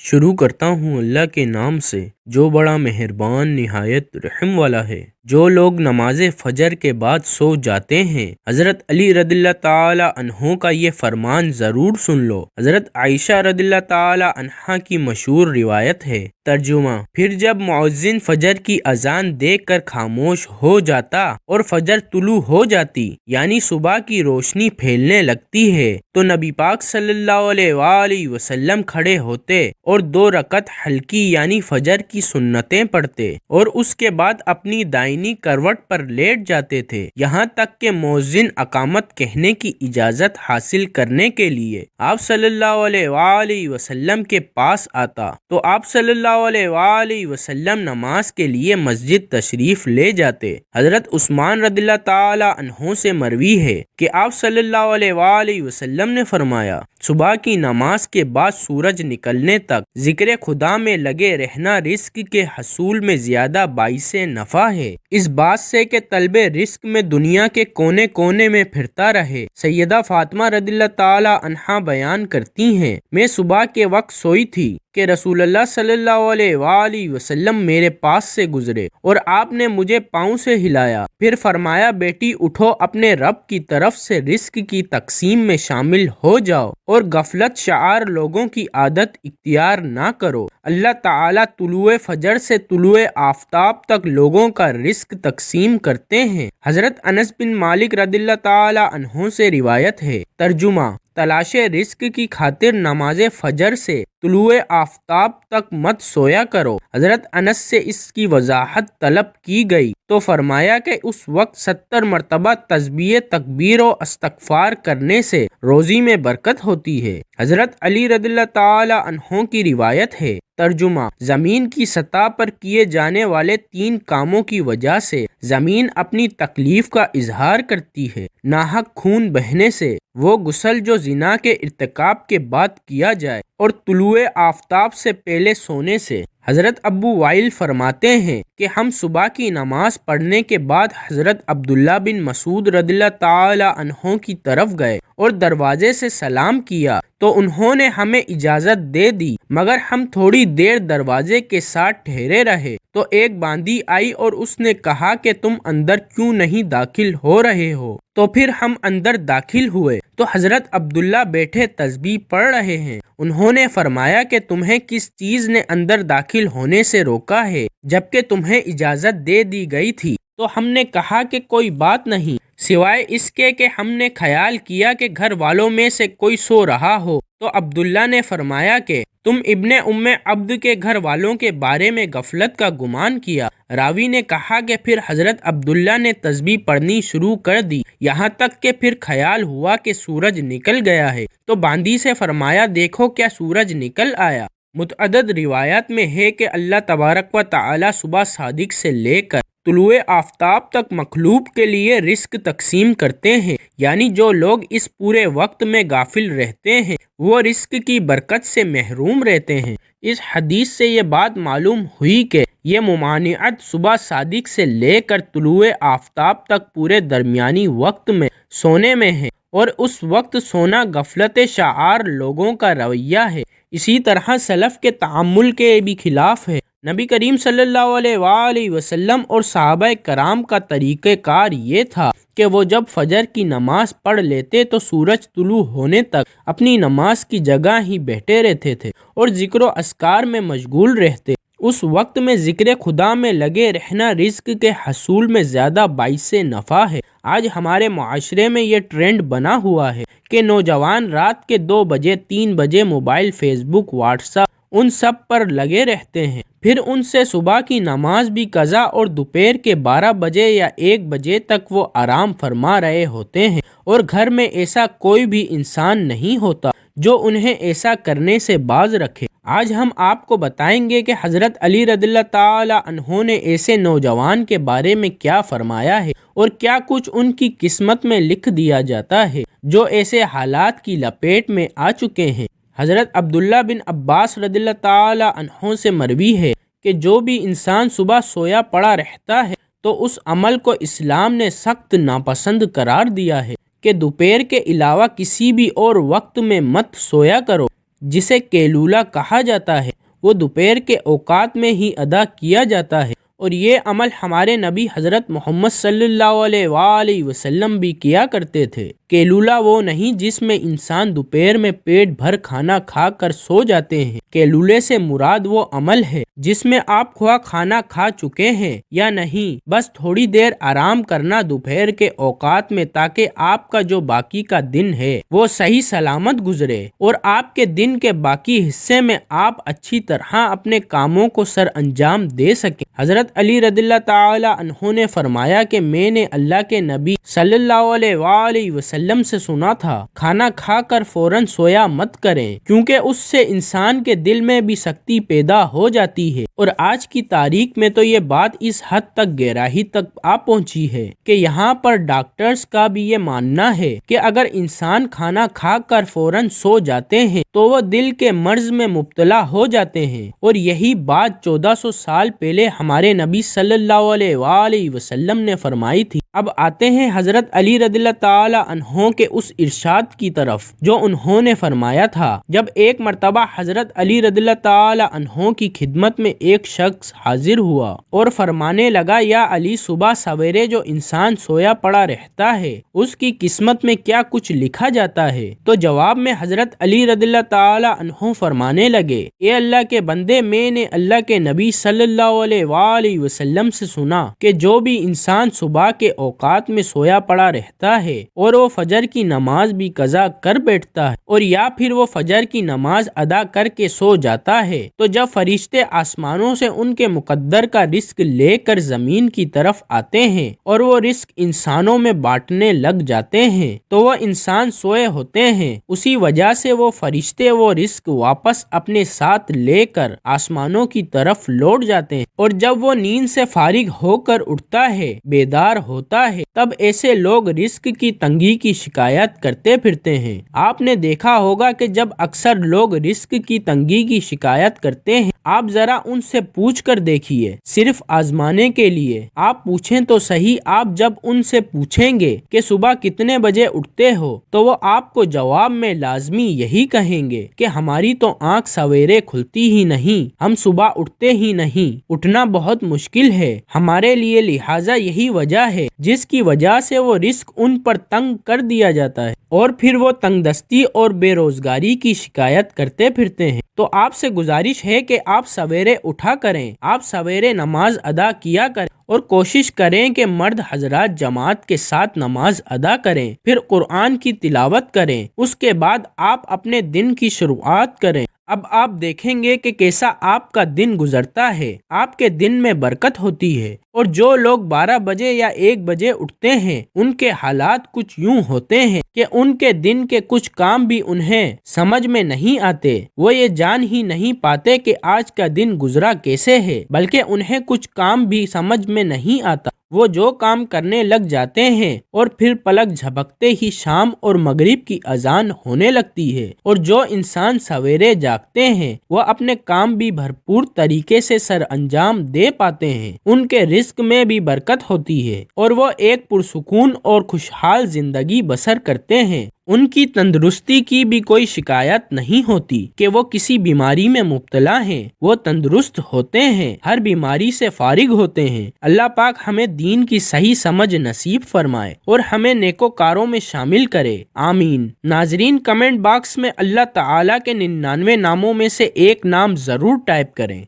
شروع کرتا ہوں اللہ کے نام سے جو بڑا مہربان نہایت رحم والا ہے۔ جو لوگ نماز فجر کے بعد سو جاتے ہیں، حضرت علی رضی اللہ تعالی عنہ کا یہ فرمان ضرور سن لو۔ حضرت عائشہ رضی اللہ تعالی عنہا کی مشہور روایت ہے۔ ترجمہ: پھر جب مؤذن فجر کی اذان دے کر خاموش ہو جاتا اور فجر طلوع ہو جاتی یعنی صبح کی روشنی پھیلنے لگتی ہے تو نبی پاک صلی اللہ علیہ وآلہ وسلم کھڑے ہوتے اور 2 رکعت ہلکی یعنی فجر کی سنتیں پڑھتے اور اس کے بعد اپنی دائنی کروٹ پر لیٹ جاتے تھے، یہاں تک کہ مؤذن اقامت کہنے کی اجازت حاصل کرنے کے لیے آپ صلی اللہ علیہ وآلہ وسلم کے پاس آتا تو آپ صلی اللہ علیہ وآلہ وسلم نماز کے لیے مسجد تشریف لے جاتے۔ حضرت عثمان رضی اللہ تعالی عنہ سے مروی ہے کہ آپ صلی اللہ علیہ وآلہ وسلم نے فرمایا، صبح کی نماز کے بعد سورج نکلنے تک ذکر خدا میں لگے رہنا رزق کے حصول میں زیادہ باعث نفع ہے، اس بات سے کہ طلب رزق میں دنیا کے کونے کونے میں پھرتا رہے۔ سیدہ فاطمہ رضی اللہ تعالی عنہا بیان کرتی ہیں، میں صبح کے وقت سوئی تھی کہ رسول اللہ صلی اللہ علیہ وآلہ وسلم میرے پاس سے گزرے اور آپ نے مجھے پاؤں سے ہلایا، پھر فرمایا، بیٹی اٹھو، اپنے رب کی طرف سے رزق کی تقسیم میں شامل ہو جاؤ اور غفلت شعار لوگوں کی عادت اختیار نہ کرو۔ اللہ تعالیٰ طلوع فجر سے طلوع آفتاب تک لوگوں کا رزق تقسیم کرتے ہیں۔ حضرت انس بن مالک رضی اللہ تعالی عنہ سے روایت ہے۔ ترجمہ: تلاش رزق کی خاطر نماز فجر سے طلوع آفتاب تک مت سویا کرو۔ حضرت انس سے اس کی وضاحت طلب کی گئی تو فرمایا کہ اس وقت 70 مرتبہ تسبیح، تکبیر و استغفار کرنے سے روزی میں برکت ہوتی ہے۔ حضرت علی رضی اللہ تعالی عنہ کی روایت ہے۔ ترجمہ: زمین کی سطح پر کیے جانے والے 3 کاموں کی وجہ سے زمین اپنی تکلیف کا اظہار کرتی ہے۔ ناحق خون بہنے سے، وہ غسل جو زنا کے ارتکاب کے بعد کیا جائے، اور طلوع آفتاب سے پہلے سونے سے۔ حضرت ابو وائل فرماتے ہیں کہ ہم صبح کی نماز پڑھنے کے بعد حضرت عبداللہ بن مسعود رضی اللہ تعالی عنہ کی طرف گئے اور دروازے سے سلام کیا تو انہوں نے ہمیں اجازت دے دی، مگر ہم تھوڑی دیر دروازے کے ساتھ ٹھہرے رہے تو ایک باندی آئی اور اس نے کہا کہ تم اندر کیوں نہیں داخل ہو رہے ہو؟ تو پھر ہم اندر داخل ہوئے تو حضرت عبداللہ بیٹھے تسبیح پڑھ رہے ہیں۔ انہوں نے فرمایا کہ تمہیں کس چیز نے اندر داخل ہونے سے روکا ہے جبکہ تمہیں اجازت دے دی گئی تھی؟ تو ہم نے کہا کہ کوئی بات نہیں، سوائے اس کے کہ ہم نے خیال کیا کہ گھر والوں میں سے کوئی سو رہا ہو۔ تو عبداللہ نے فرمایا کہ تم ابن ام عبد کے گھر والوں کے بارے میں غفلت کا گمان کیا۔ راوی نے کہا کہ پھر حضرت عبداللہ نے تسبیح پڑھنی شروع کر دی، یہاں تک کہ پھر خیال ہوا کہ سورج نکل گیا ہے تو باندی سے فرمایا، دیکھو کیا سورج نکل آیا۔ متعدد روایات میں ہے کہ اللہ تبارک و تعالی صبح صادق سے لے کر طلوع آفتاب تک مخلوق کے لیے رزق تقسیم کرتے ہیں، یعنی جو لوگ اس پورے وقت میں غافل رہتے ہیں وہ رزق کی برکت سے محروم رہتے ہیں۔ اس حدیث سے یہ بات معلوم ہوئی کہ یہ ممانعت صبح صادق سے لے کر طلوع آفتاب تک پورے درمیانی وقت میں سونے میں ہے، اور اس وقت سونا غفلت شعار لوگوں کا رویہ ہے، اسی طرح سلف کے تعامل کے بھی خلاف ہے۔ نبی کریم صلی اللہ علیہ وآلہ وسلم اور صحابہ کرام کا طریقہ کار یہ تھا کہ وہ جب فجر کی نماز پڑھ لیتے تو سورج طلوع ہونے تک اپنی نماز کی جگہ ہی بیٹھے رہتے تھے اور ذکر و اذکار میں مشغول رہتے۔ اس وقت میں ذکر خدا میں لگے رہنا رزق کے حصول میں زیادہ باعث نفع ہے۔ آج ہمارے معاشرے میں یہ ٹرینڈ بنا ہوا ہے کہ نوجوان رات کے 2 بجے 3 بجے موبائل، فیس بک، واٹس ایپ ان سب پر لگے رہتے ہیں، پھر ان سے صبح کی نماز بھی قضا اور دوپہر کے 12 بجے یا 1 بجے تک وہ آرام فرما رہے ہوتے ہیں، اور گھر میں ایسا کوئی بھی انسان نہیں ہوتا جو انہیں ایسا کرنے سے باز رکھے۔ آج ہم آپ کو بتائیں گے کہ حضرت علی رضی اللہ تعالی عنہ نے ایسے نوجوان کے بارے میں کیا فرمایا ہے اور کیا کچھ ان کی قسمت میں لکھ دیا جاتا ہے جو ایسے حالات کی لپیٹ میں آ چکے ہیں۔ حضرت عبداللہ بن عباس رضی اللہ تعالی عنہ سے مروی ہے کہ جو بھی انسان صبح سویا پڑا رہتا ہے تو اس عمل کو اسلام نے سخت ناپسند قرار دیا ہے کہ دوپہر کے علاوہ کسی بھی اور وقت میں مت سویا کرو۔ جسے کیلولا کہا جاتا ہے وہ دوپہر کے اوقات میں ہی ادا کیا جاتا ہے، اور یہ عمل ہمارے نبی حضرت محمد صلی اللہ علیہ وآلہ وسلم بھی کیا کرتے تھے۔ کیلولا وہ نہیں جس میں انسان دوپہر میں پیٹ بھر کھانا کھا کر سو جاتے ہیں۔ کیلولے سے مراد وہ عمل ہے جس میں آپ خواہ کھانا کھا چکے ہیں یا نہیں، بس تھوڑی دیر آرام کرنا دوپہر کے اوقات میں، تاکہ آپ کا جو باقی کا دن ہے وہ صحیح سلامت گزرے اور آپ کے دن کے باقی حصے میں آپ اچھی طرح اپنے کاموں کو سر انجام دے سکیں۔ حضرت علی رضی اللہ تعالی عنہ نے فرمایا کہ میں نے اللہ کے نبی صلی اللہ علیہ وآلہ وسلم سے سنا تھا، کھانا کھا کر فوراً سویا مت کریں، کیونکہ اس سے انسان کے دل میں بھی سختی پیدا ہو جاتی ہے۔ اور آج کی تاریخ میں تو یہ بات اس حد تک گہرائی تک آ پہنچی ہے کہ یہاں پر ڈاکٹرز کا بھی یہ ماننا ہے کہ اگر انسان کھانا کھا کر فوراً سو جاتے ہیں تو وہ دل کے مرض میں مبتلا ہو جاتے ہیں، اور یہی بات 1400 سال پہلے ہمارے نبی صلی اللہ علیہ وآلہ وسلم نے فرمائی تھی۔ اب آتے ہیں حضرت علی رضی اللہ تعالی عنہ کے اس ارشاد کی طرف جو انہوں نے فرمایا تھا۔ جب ایک مرتبہ حضرت علی رضی اللہ تعالی عنہ کی خدمت میں ایک شخص حاضر ہوا اور فرمانے لگا، یا علی، صبح سویرے جو انسان سویا پڑا رہتا ہے اس کی قسمت میں کیا کچھ لکھا جاتا ہے؟ تو جواب میں حضرت علی رضی اللہ تعالی عنہ فرمانے لگے، اے اللہ کے بندے، میں نے اللہ کے نبی صلی اللہ علیہ وآلہ وسلم سے سنا کہ جو بھی انسان صبح کے اوقات میں سویا پڑا رہتا ہے اور وہ فجر کی نماز بھی قضا کر بیٹھتا ہے، اور یا پھر وہ فجر کی نماز ادا کر کے سو جاتا ہے، تو جب فرشتے آسمانوں سے ان کے مقدر کا رزق لے کر زمین کی طرف آتے ہیں اور وہ رزق انسانوں میں بانٹنے لگ جاتے ہیں تو وہ انسان سوئے ہوتے ہیں، اسی وجہ سے وہ فرشتے وہ رزق واپس اپنے ساتھ لے کر آسمانوں کی طرف لوٹ جاتے ہیں، اور جب وہ نیند سے فارغ ہو کر اٹھتا ہے، بیدار ہوتا ہے، تب ایسے لوگ رزق کی تنگی کی شکایت کرتے پھرتے ہیں۔ آپ نے دیکھا ہوگا کہ جب اکثر لوگ رزق کی تنگی کی شکایت کرتے ہیں، آپ ذرا ان سے پوچھ کر دیکھیے، صرف آزمانے کے لیے آپ پوچھیں تو صحیح، آپ جب ان سے پوچھیں گے کہ صبح کتنے بجے اٹھتے ہو تو وہ آپ کو جواب میں لازمی یہی کہیں گے کہ ہماری تو آنکھ سویرے کھلتی ہی نہیں، ہم صبح اٹھتے ہی نہیں، اٹھنا بہت مشکل ہے ہمارے لیے، لہٰذا یہی وجہ ہے جس کی وجہ سے وہ رزق ان پر تنگ کر دیا جاتا ہے، اور پھر وہ تنگ دستی اور بے روزگاری کی شکایت کرتے پھرتے ہیں۔ تو آپ سے گزارش ہے کہ آپ سویرے اٹھا کریں، آپ سویرے نماز ادا کیا کریں، اور کوشش کریں کہ مرد حضرات جماعت کے ساتھ نماز ادا کریں، پھر قرآن کی تلاوت کریں، اس کے بعد آپ اپنے دن کی شروعات کریں۔ اب آپ دیکھیں گے کہ کیسا آپ کا دن گزرتا ہے، آپ کے دن میں برکت ہوتی ہے۔ اور جو لوگ 12 بجے یا 1 بجے اٹھتے ہیں ان کے حالات کچھ یوں ہوتے ہیں کہ ان کے دن کے کچھ کام بھی انہیں سمجھ میں نہیں آتے، وہ یہ جان ہی نہیں پاتے کہ آج کا دن گزرا کیسے ہے، بلکہ انہیں کچھ کام بھی سمجھ میں نہیں آتا، وہ جو کام کرنے لگ جاتے ہیں اور پھر پلک جھپکتے ہی شام اور مغرب کی اذان ہونے لگتی ہے۔ اور جو انسان سویرے جاگتے ہیں وہ اپنے کام بھی بھرپور طریقے سے سر انجام دے پاتے ہیں، ان کے رزق میں بھی برکت ہوتی ہے اور وہ ایک پرسکون اور خوشحال زندگی بسر کرتے ہیں، ان کی تندرستی کی بھی کوئی شکایت نہیں ہوتی کہ وہ کسی بیماری میں مبتلا ہیں، وہ تندرست ہوتے ہیں، ہر بیماری سے فارغ ہوتے ہیں۔ اللہ پاک ہمیں دین کی صحیح سمجھ نصیب فرمائے اور ہمیں نیکوکاروں میں شامل کرے، آمین۔ ناظرین، کمنٹ باکس میں اللہ تعالیٰ کے 99 ناموں میں سے ایک نام ضرور ٹائپ کریں۔